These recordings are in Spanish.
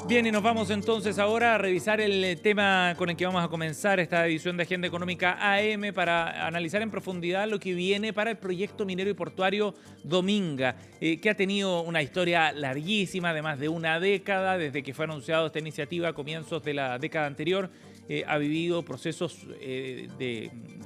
Bien, y nos vamos entonces ahora a revisar el tema con el que vamos a comenzar esta edición de Agenda Económica AM para analizar en profundidad lo que viene para el proyecto minero y portuario Dominga, que ha tenido una historia larguísima de más de una década, desde que fue anunciado esta iniciativa a comienzos de la década anterior. Ha vivido procesos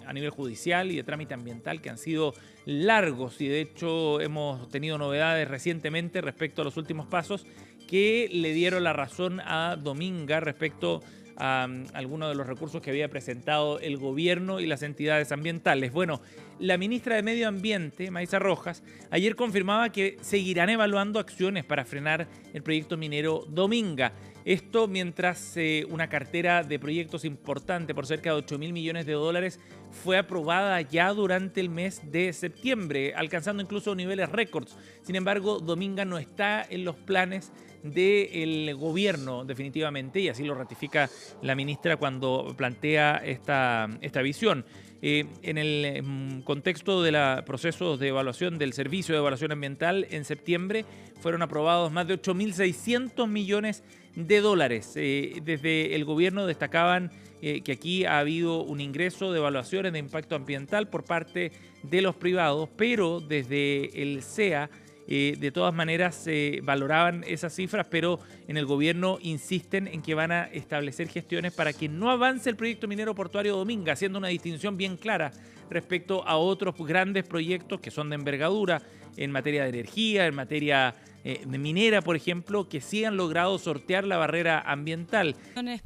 a nivel judicial y de trámite ambiental que han sido largos y de hecho hemos tenido novedades recientemente respecto a los últimos pasos que le dieron la razón a Dominga respecto a algunos de los recursos que había presentado el gobierno y las entidades ambientales. Bueno, la ministra de Medio Ambiente, Maísa Rojas, ayer confirmaba que seguirán evaluando acciones para frenar el proyecto minero Dominga. Esto mientras una cartera de proyectos importante por cerca de 8.000 millones de dólares fue aprobada ya durante el mes de septiembre, alcanzando incluso niveles récords. Sin embargo, Dominga no está en los planes del gobierno definitivamente, y así lo ratifica la ministra cuando plantea esta visión. En el contexto de los procesos de evaluación del Servicio de Evaluación Ambiental, en septiembre fueron aprobados más de 8.600 millones de dólares. Desde el gobierno destacaban que aquí ha habido un ingreso de evaluaciones de impacto ambiental por parte de los privados, pero desde el CEA de todas maneras valoraban esas cifras, pero en el gobierno insisten en que van a establecer gestiones para que no avance el proyecto minero portuario Dominga, haciendo una distinción bien clara respecto a otros grandes proyectos que son de envergadura en materia de energía, en materia de minera, por ejemplo, que sí han logrado sortear la barrera ambiental.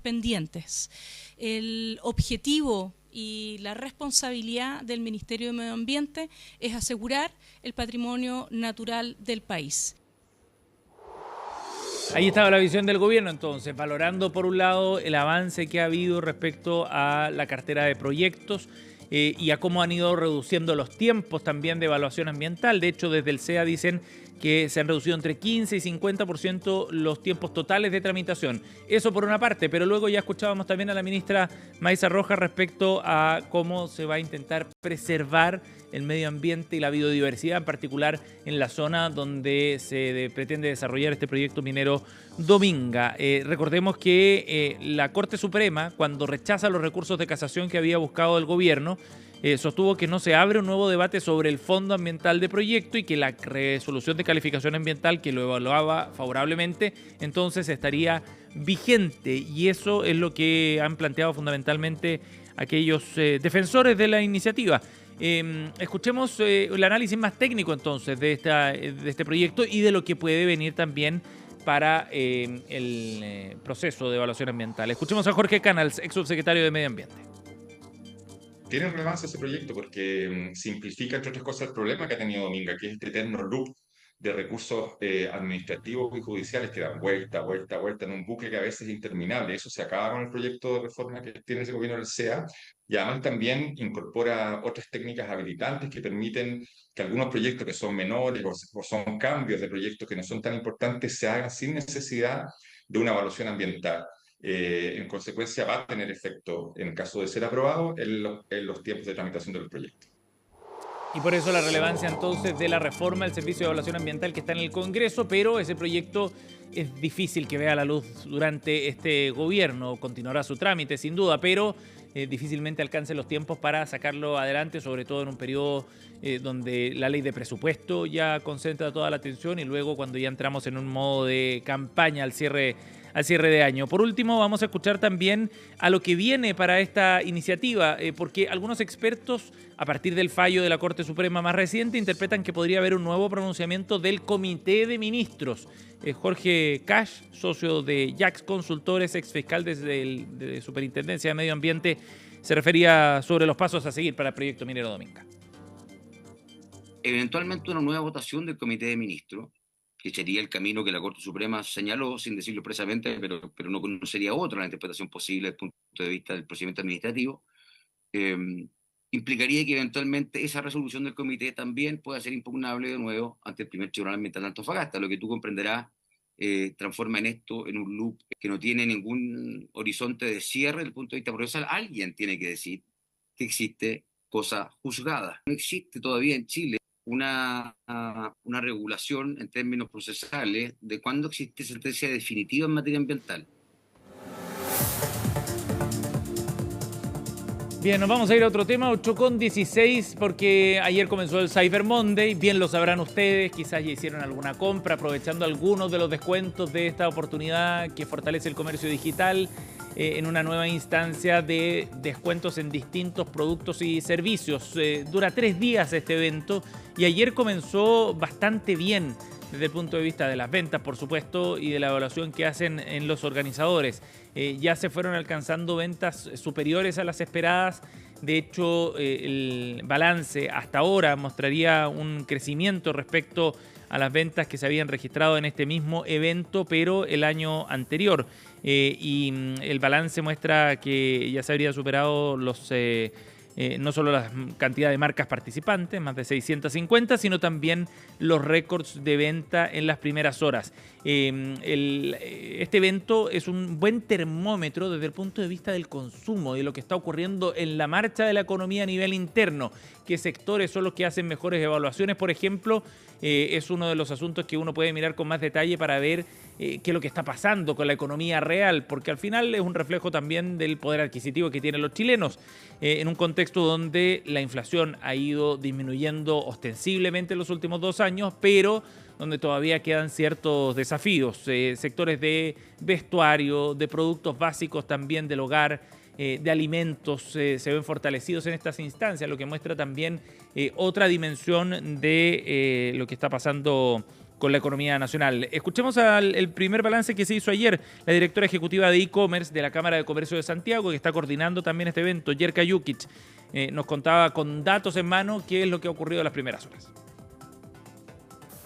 Pendientes. El objetivo y la responsabilidad del Ministerio de Medio Ambiente es asegurar el patrimonio natural del país. Ahí estaba la visión del gobierno entonces, valorando por un lado el avance que ha habido respecto a la cartera de proyectos y a cómo han ido reduciendo los tiempos también de evaluación ambiental. De hecho, desde el CEA dicen que se han reducido entre 15 y 50% los tiempos totales de tramitación. Eso por una parte, pero luego ya escuchábamos también a la ministra Maísa Rojas respecto a cómo se va a intentar preservar el medio ambiente y la biodiversidad, en particular en la zona donde se pretende desarrollar este proyecto minero Dominga. Recordemos que la Corte Suprema, cuando rechaza los recursos de casación que había buscado el gobierno, sostuvo que no se abre un nuevo debate sobre el fondo ambiental de proyecto y que la resolución de calificación ambiental que lo evaluaba favorablemente entonces estaría vigente, y eso es lo que han planteado fundamentalmente aquellos defensores de la iniciativa. Escuchemos el análisis más técnico entonces de este proyecto y de lo que puede venir también para el proceso de evaluación ambiental. Escuchemos a Jorge Canals, ex subsecretario de Medio Ambiente. Tiene relevancia ese proyecto porque simplifica, entre otras cosas, el problema que ha tenido Dominga, que es este eterno loop de recursos administrativos y judiciales que dan vuelta, vuelta, vuelta en un bucle que a veces es interminable. Eso se acaba con el proyecto de reforma que tiene ese gobierno del CEA, y además también incorpora otras técnicas habilitantes que permiten que algunos proyectos que son menores o son cambios de proyectos que no son tan importantes se hagan sin necesidad de una evaluación ambiental. En consecuencia, va a tener efecto, en caso de ser aprobado, en los tiempos de tramitación del proyecto. Y por eso la relevancia entonces de la reforma del Servicio de Evaluación Ambiental que está en el Congreso, pero ese proyecto es difícil que vea la luz durante este gobierno. Continuará su trámite sin duda, pero difícilmente alcance los tiempos para sacarlo adelante, sobre todo en un periodo donde la ley de presupuesto ya concentra toda la atención y luego cuando ya entramos en un modo de campaña al cierre de año. Por último, vamos a escuchar también a lo que viene para esta iniciativa, porque algunos expertos, a partir del fallo de la Corte Suprema más reciente, interpretan que podría haber un nuevo pronunciamiento del Comité de Ministros. Jorge Cash, socio de Jax Consultores, ex fiscal de Superintendencia de Medio Ambiente, se refería sobre los pasos a seguir para el proyecto minero Dominga. Eventualmente una nueva votación del Comité de Ministros, que sería el camino que la Corte Suprema señaló, sin decirlo expresamente, pero no sería otra la interpretación posible desde el punto de vista del procedimiento administrativo, implicaría que eventualmente esa resolución del comité también pueda ser impugnable de nuevo ante el primer Tribunal Ambiental de Antofagasta. Lo que tú comprenderás transforma en esto en un loop que no tiene ningún horizonte de cierre desde el punto de vista procesal. Alguien tiene que decir que existe cosa juzgada. No existe todavía en Chile una regulación en términos procesales de cuándo existe sentencia definitiva en materia ambiental. Bien, nos vamos a ir a otro tema, 8:16, porque ayer comenzó el Cyber Monday, bien lo sabrán ustedes, quizás ya hicieron alguna compra aprovechando algunos de los descuentos de esta oportunidad que fortalece el comercio digital en una nueva instancia de descuentos en distintos productos y servicios. Dura 3 días este evento y ayer comenzó bastante bien desde el punto de vista de las ventas, por supuesto, y de la evaluación que hacen en los organizadores. Ya se fueron alcanzando ventas superiores a las esperadas. De hecho, el balance hasta ahora mostraría un crecimiento respecto a las ventas que se habían registrado en este mismo evento, pero el año anterior. Y el balance muestra que ya se habría superado los... no solo la cantidad de marcas participantes, más de 650, sino también los récords de venta en las primeras horas. Este evento es un buen termómetro desde el punto de vista del consumo, de lo que está ocurriendo en la marcha de la economía a nivel interno. ¿Qué sectores son los que hacen mejores evaluaciones, por ejemplo? Es uno de los asuntos que uno puede mirar con más detalle para ver qué es lo que está pasando con la economía real, porque al final es un reflejo también del poder adquisitivo que tienen los chilenos, en un contexto donde la inflación ha ido disminuyendo ostensiblemente en los últimos 2 años, pero donde todavía quedan ciertos desafíos, sectores de vestuario, de productos básicos también del hogar, de alimentos, se ven fortalecidos en estas instancias, lo que muestra también otra dimensión de lo que está pasando con la economía nacional. Escuchemos el primer balance que se hizo ayer. La directora ejecutiva de e-commerce de la Cámara de Comercio de Santiago, que está coordinando también este evento, Yerka Jukic, nos contaba con datos en mano qué es lo que ha ocurrido en las primeras horas.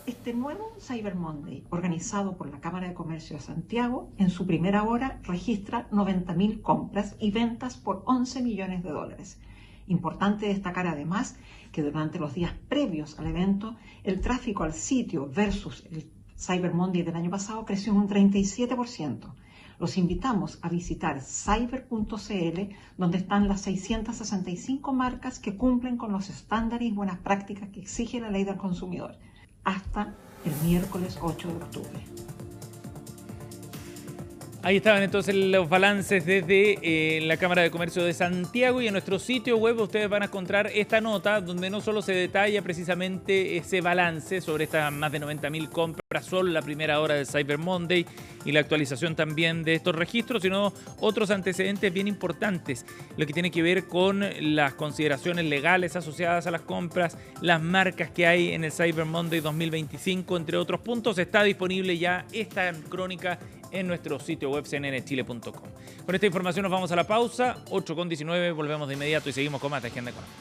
Este nuevo Cyber Monday, organizado por la Cámara de Comercio de Santiago, en su primera hora registra 90.000 compras y ventas por 11 millones de dólares. Importante destacar además que durante los días previos al evento, el tráfico al sitio versus el Cyber Monday del año pasado creció en un 37%. Los invitamos a visitar cyber.cl, donde están las 665 marcas que cumplen con los estándares y buenas prácticas que exige la ley del consumidor, hasta el miércoles 8 de octubre. Ahí estaban entonces los balances desde la Cámara de Comercio de Santiago, y en nuestro sitio web ustedes van a encontrar esta nota donde no solo se detalla precisamente ese balance sobre estas más de 90.000 compras solo la primera hora del Cyber Monday y la actualización también de estos registros, sino otros antecedentes bien importantes, lo que tiene que ver con las consideraciones legales asociadas a las compras, las marcas que hay en el Cyber Monday 2025, entre otros puntos. Está disponible ya esta crónica en nuestro sitio web cnnchile.com. Con esta información nos vamos a la pausa, 8:19, volvemos de inmediato y seguimos con más de Agenda Económica.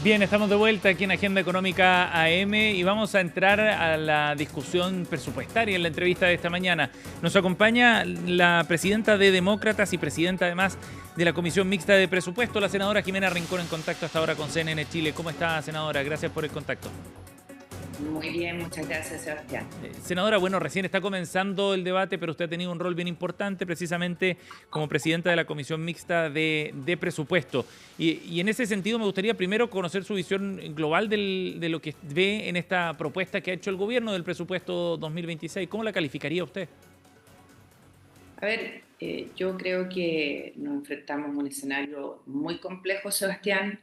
Bien, estamos de vuelta aquí en Agenda Económica AM y vamos a entrar a la discusión presupuestaria en la entrevista de esta mañana. Nos acompaña la presidenta de Demócratas y presidenta además de la Comisión Mixta de Presupuesto, la senadora Jimena Rincón, en contacto hasta ahora con CNN Chile. ¿Cómo está, senadora? Gracias por el contacto. Muy bien, muchas gracias, Sebastián. Senadora, bueno, recién está comenzando el debate, pero usted ha tenido un rol bien importante precisamente como presidenta de la Comisión Mixta de Presupuesto. Y en ese sentido me gustaría primero conocer su visión global de lo que ve en esta propuesta que ha hecho el gobierno del presupuesto 2026. ¿Cómo la calificaría usted? A ver, yo creo que nos enfrentamos a un escenario muy complejo, Sebastián.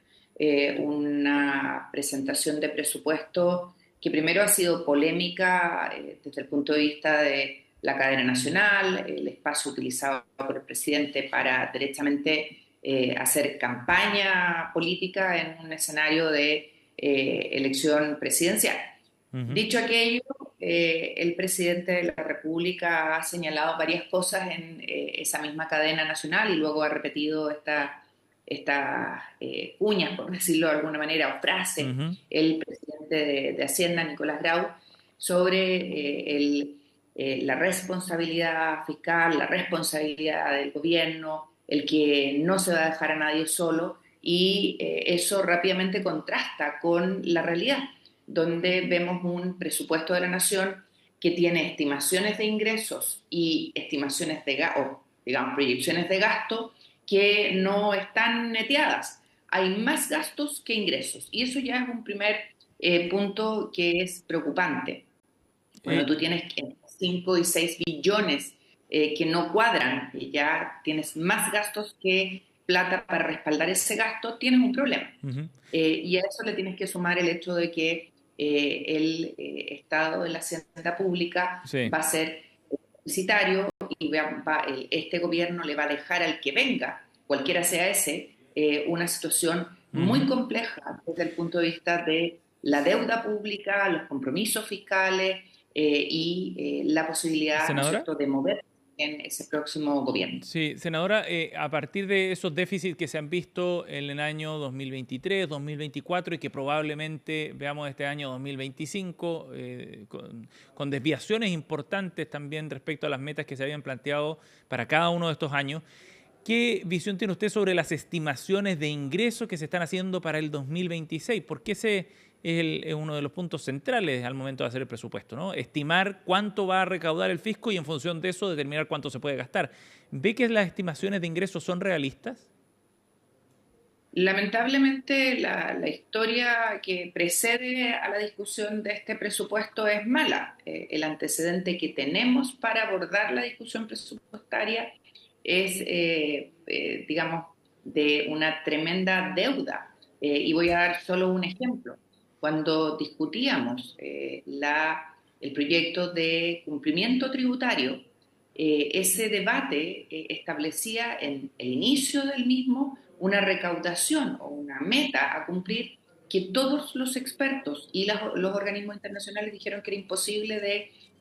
Una presentación de presupuesto que primero ha sido polémica desde el punto de vista de la cadena nacional, el espacio utilizado por el presidente para derechamente hacer campaña política en un escenario de elección presidencial. Uh-huh. Dicho aquello, el presidente de la República ha señalado varias cosas en esa misma cadena nacional y luego ha repetido esta cuña, por decirlo de alguna manera, o frase, uh-huh, el presidente de Hacienda, Nicolás Grau, sobre la responsabilidad fiscal, la responsabilidad del gobierno, el que no se va a dejar a nadie solo y eso rápidamente contrasta con la realidad, donde vemos un presupuesto de la nación que tiene estimaciones de ingresos y estimaciones de gasto, digamos, proyecciones de gasto que no están neteadas. Hay más gastos que ingresos y eso ya es un primer punto que es preocupante. Cuando tú tienes 5 y 6 billones que no cuadran y ya tienes más gastos que plata para respaldar ese gasto, tienes un problema. Y a eso le tienes que sumar el hecho de que el estado de la hacienda pública va a ser deficitario y este gobierno le va a dejar al que venga, cualquiera sea ese, una situación muy compleja desde el punto de vista de la deuda pública, los compromisos fiscales y la posibilidad, ¿no es cierto?, de mover en ese próximo gobierno. Sí, senadora, a partir de esos déficits que se han visto en el año 2023, 2024 y que probablemente veamos este año 2025, con desviaciones importantes también respecto a las metas que se habían planteado para cada uno de estos años, ¿qué visión tiene usted sobre las estimaciones de ingresos que se están haciendo para el 2026? Porque ese es uno de los puntos centrales al momento de hacer el presupuesto, ¿no? Estimar cuánto va a recaudar el fisco y en función de eso determinar cuánto se puede gastar. ¿Ve que las estimaciones de ingresos son realistas? Lamentablemente la historia que precede a la discusión de este presupuesto es mala. El antecedente que tenemos para abordar la discusión presupuestaria es, digamos, de una tremenda deuda. Y voy a dar solo un ejemplo. Cuando discutíamos el proyecto de cumplimiento tributario, ese debate establecía en el inicio del mismo una recaudación o una meta a cumplir que todos los expertos y los organismos internacionales dijeron que era imposible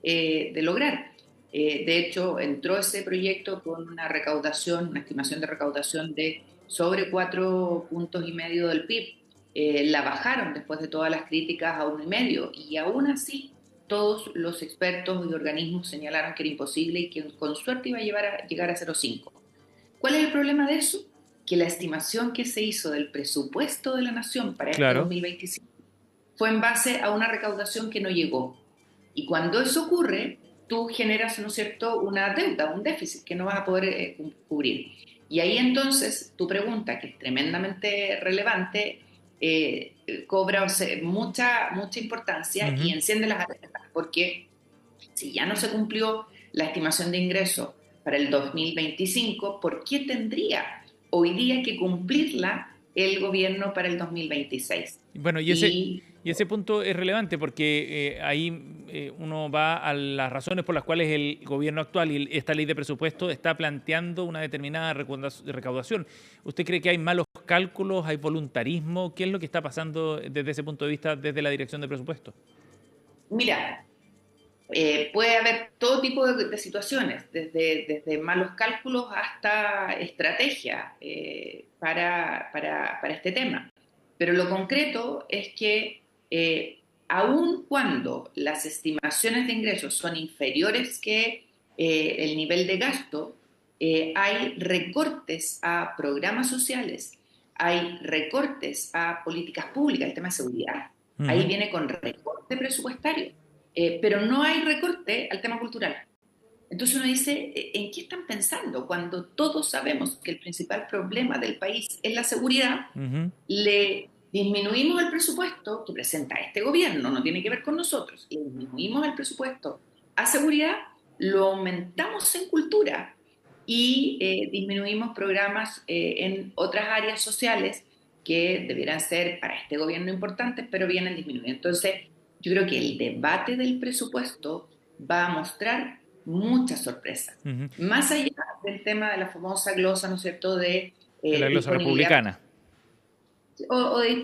de lograr. De hecho, entró ese proyecto con una estimación de recaudación de sobre 4,5 puntos del PIB. La bajaron después de todas las críticas a 1,5 y aún así todos los expertos y organismos señalaron que era imposible y que con suerte iba a llegar a 0,5. ¿Cuál es el problema de eso? Que la estimación que se hizo del presupuesto de la nación para este 2025 fue en base a una recaudación que no llegó. Y cuando eso ocurre, tú generas, ¿no es cierto?, una deuda, un déficit que no vas a poder cubrir. Y ahí entonces tu pregunta, que es tremendamente relevante, cobra mucha importancia y enciende las alertas, porque si ya no se cumplió la estimación de ingresos para el 2025, ¿por qué tendría hoy día que cumplirla el gobierno para el 2026? Bueno, y ese punto es relevante porque ahí uno va a las razones por las cuales el gobierno actual y esta ley de presupuesto está planteando una determinada recaudación. ¿Usted cree que hay malos cálculos, hay voluntarismo? ¿Qué es lo que está pasando desde ese punto de vista, desde la dirección de presupuesto? Mira, puede haber todo tipo de situaciones, desde malos cálculos hasta estrategia para este tema. Pero lo concreto es que aun cuando las estimaciones de ingresos son inferiores que el nivel de gasto, hay recortes a programas sociales, hay recortes a políticas públicas, el tema de seguridad. Ahí viene con recorte presupuestario, pero no hay recorte al tema cultural. Entonces uno dice, ¿en qué están pensando? Cuando todos sabemos que el principal problema del país es la seguridad, le disminuimos el presupuesto que presenta este gobierno, no tiene que ver con nosotros, le disminuimos el presupuesto a seguridad, lo aumentamos en cultura y disminuimos programas en otras áreas sociales que debieran ser para este gobierno importantes, pero vienen disminuyendo. Entonces, yo creo que el debate del presupuesto va a mostrar muchas sorpresas. Más allá del tema de la famosa glosa, ¿no es cierto?, de la glosa republicana. O de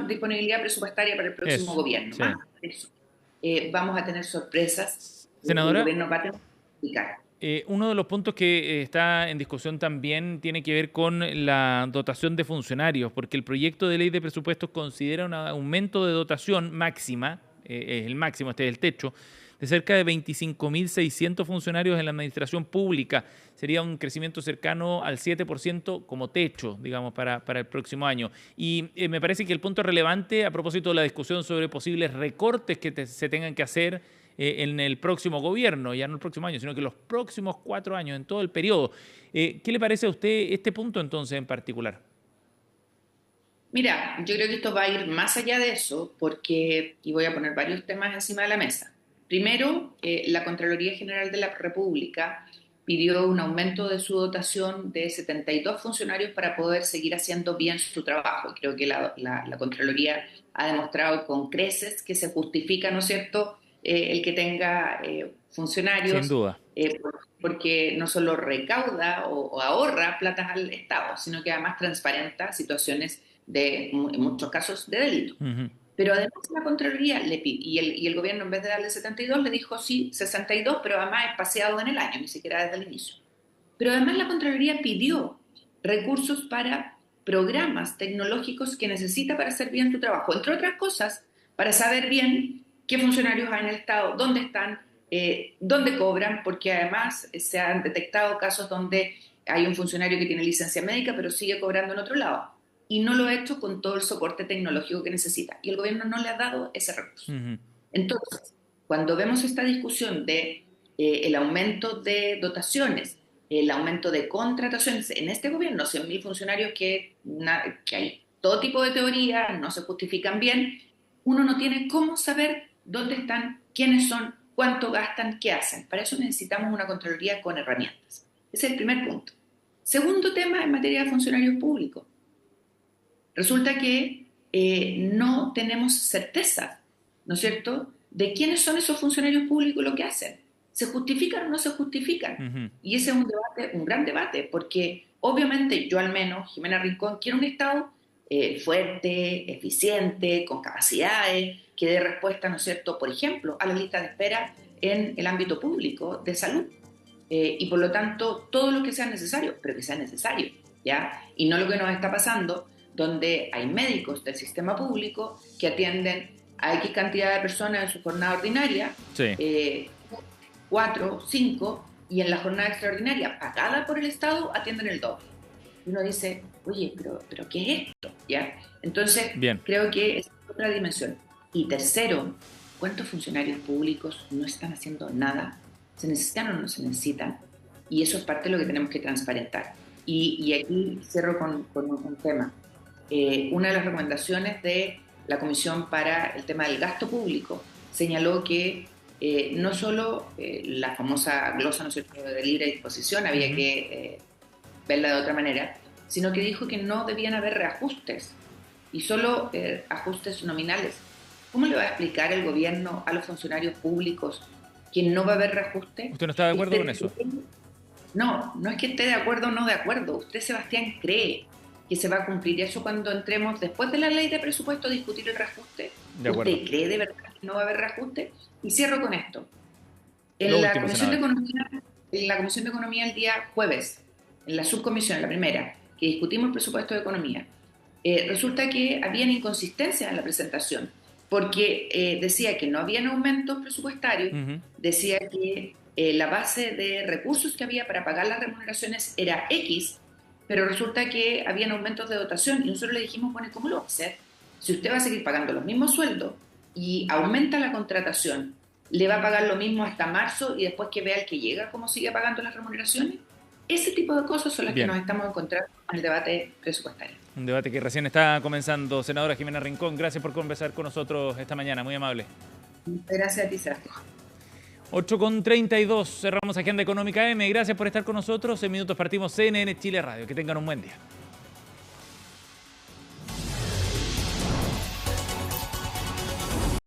disponibilidad presupuestaria para el próximo gobierno. Sí. Más de eso. Vamos a tener sorpresas. Senadora, el gobierno va a tener que explicar. Uno de los puntos que está en discusión también tiene que ver con la dotación de funcionarios, porque el proyecto de ley de presupuestos considera un aumento de dotación máxima, es el máximo, este es el techo, de cerca de 25.600 funcionarios en la administración pública. Sería un crecimiento cercano al 7% como techo, digamos, para el próximo año. Y me parece que el punto relevante a propósito de la discusión sobre posibles recortes que se tengan que hacer en el próximo gobierno, ya no el próximo año, sino que los próximos 4 años, en todo el periodo. ¿Qué le parece a usted este punto entonces en particular? Mira, yo creo que esto va a ir más allá de eso, porque, y voy a poner varios temas encima de la mesa. Primero, la Contraloría General de la República pidió un aumento de su dotación de 72 funcionarios para poder seguir haciendo bien su trabajo. Creo que la Contraloría ha demostrado con creces que se justifica, ¿no es cierto?, el que tenga funcionarios. Sin duda. Porque no solo recauda o ahorra platas al Estado, sino que además transparenta situaciones en muchos casos de delito. Uh-huh. Pero además la Contraloría y el gobierno, en vez de darle 72, le dijo sí, 62, pero además espaciado en el año, ni siquiera desde el inicio. Pero además la Contraloría pidió recursos para programas tecnológicos que necesita para hacer bien su trabajo, entre otras cosas, para saber bien qué funcionarios hay en el Estado, dónde están, dónde cobran, porque además se han detectado casos donde hay un funcionario que tiene licencia médica, pero sigue cobrando en otro lado. Y no lo ha hecho con todo el soporte tecnológico que necesita. Y el gobierno no le ha dado ese recurso. Uh-huh. Entonces, cuando vemos esta discusión de el aumento de dotaciones, el aumento de contrataciones, en este gobierno, 100.000 funcionarios que hay todo tipo de teorías, no se justifican bien, uno no tiene cómo saber dónde están, quiénes son, cuánto gastan, qué hacen. Para eso necesitamos una Contraloría con herramientas. Ese es el primer punto. Segundo tema en materia de funcionarios públicos. Resulta que no tenemos certeza, ¿no es cierto?, de quiénes son esos funcionarios públicos lo que hacen. ¿Se justifican o no se justifican? Uh-huh. Y ese es un debate, un gran debate, porque obviamente yo al menos, Jimena Rincón, quiero un Estado fuerte, eficiente, con capacidades, que dé respuesta, ¿no es cierto?, por ejemplo, a la lista de espera en el ámbito público de salud. Y por lo tanto, todo lo que sea necesario, pero que sea necesario, ¿ya? Y no lo que nos está pasando, donde hay médicos del sistema público que atienden a X cantidad de personas en su jornada ordinaria, sí. 4, 5, y en la jornada extraordinaria pagada por el Estado atienden el doble. Y uno dice, oye, pero ¿qué es esto? ¿Ya? Entonces, bien. Creo que es otra dimensión. Y tercero, ¿cuántos funcionarios públicos no están haciendo nada? ¿Se necesitan o no se necesitan? Y eso es parte de lo que tenemos que transparentar. Y aquí cierro con un tema. Una de las recomendaciones de la Comisión para el tema del gasto público señaló que no solo la famosa glosa, ¿no es cierto?, de libre disposición había uh-huh. que verla de otra manera, sino que dijo que no debían haber reajustes y solo ajustes nominales. ¿Cómo le va a explicar el gobierno a los funcionarios públicos que no va a haber reajuste? ¿Usted no está de acuerdo con eso? No es que esté de acuerdo o no de acuerdo. Usted, Sebastián, cree que se va a cumplir eso cuando entremos después de la ley de presupuesto a discutir el reajuste. ¿Usted cree de verdad que no va a haber reajuste? Y cierro con esto. En la Comisión de Economía el día jueves, en la subcomisión, en la primera, que discutimos el presupuesto de economía, resulta que habían inconsistencias en la presentación, porque decía que no habían aumentos presupuestarios, uh-huh. decía que la base de recursos que había para pagar las remuneraciones era X, pero resulta que habían aumentos de dotación y nosotros le dijimos, bueno, ¿cómo lo va a hacer? Si usted va a seguir pagando los mismos sueldos y aumenta la contratación, ¿le va a pagar lo mismo hasta marzo y después que vea el que llega cómo sigue pagando las remuneraciones? Ese tipo de cosas son las que nos estamos encontrando en el debate presupuestario. Un debate que recién está comenzando. Senadora Jimena Rincón, gracias por conversar con nosotros esta mañana, muy amable. Gracias a ti, Sebastián. 8:32, cerramos Agenda Económica AM. Gracias por estar con nosotros. En minutos partimos CNN Chile Radio. Que tengan un buen día.